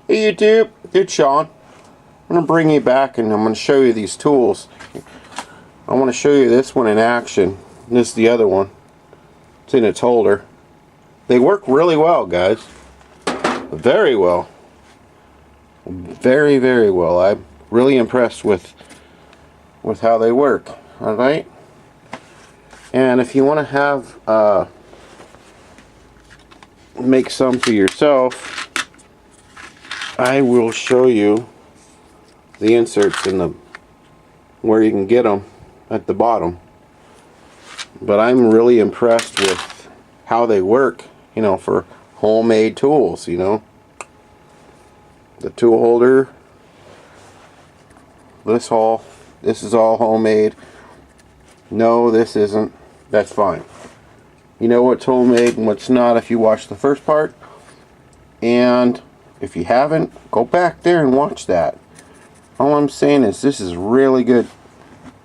Hey YouTube, it's Sean. I'm going to bring you back and I'm going to show you these tools. I want to show you this one in action. This is the other one. It's in its holder. They work really well, guys. Very well. Very, very well. I'm really impressed with how they work. Alright? And if you want to have make some for yourself, I will show you the inserts in the where you can get them at the bottom. But I'm really impressed with how they work, you know, for homemade tools, you know. The tool holder, this is all homemade. No, this isn't. That's fine. You know what's homemade and what's not if you watch the first part. And if you haven't, go back there and watch that. All I'm saying is this is really good.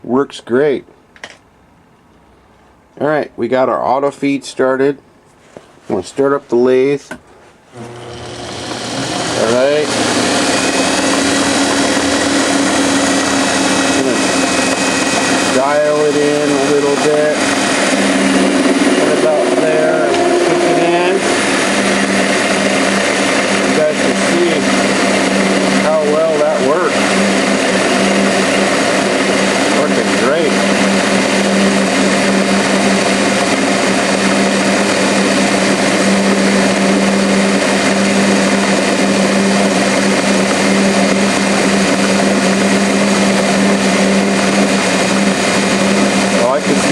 Works great. Alright, we got our auto feed started. I'm going to start up the lathe. Alright. I'm going to dial it in a little bit. Right about there. Kick it in. You guys can see how well that works. Working great.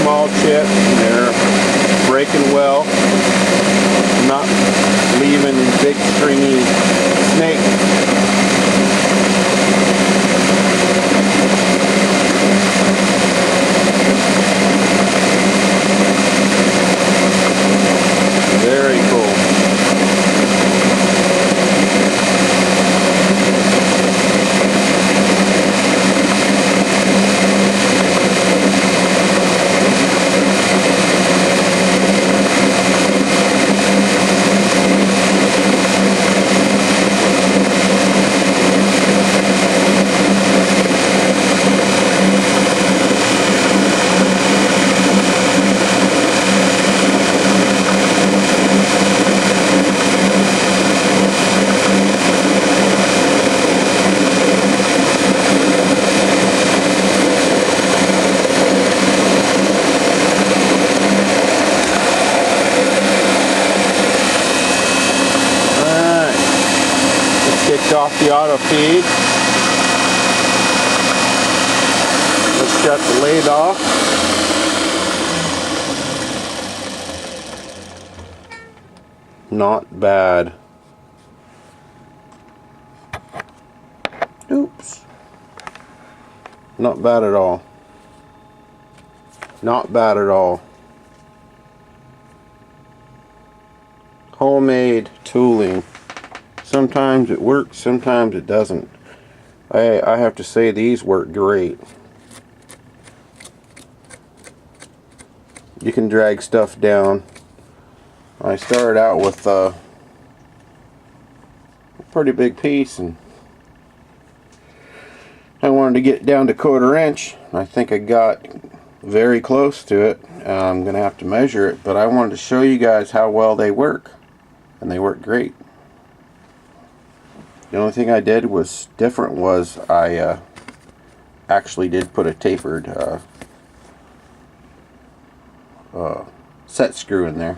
Small chip, they're breaking well, not leaving big stringy snakes. Very cool. Off the auto feed. Let's shut the lathe off. Not bad. Oops. Not bad at all. Not bad at all. Homemade tooling. Sometimes it works, sometimes it doesn't. I have to say these work great. You can drag stuff down. I started out with a pretty big piece and I wanted to get down to 1/4 inch. I think I got very close to it. I'm going to have to measure it, but I wanted to show you guys how well they work. And they work great. The only thing I did was different was I actually did put a tapered set screw in there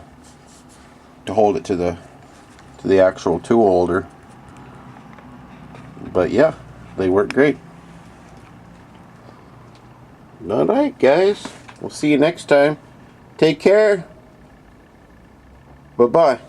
to hold it to the actual tool holder. But yeah, they work great. Alright guys, we'll see you next time. Take care. Bye bye.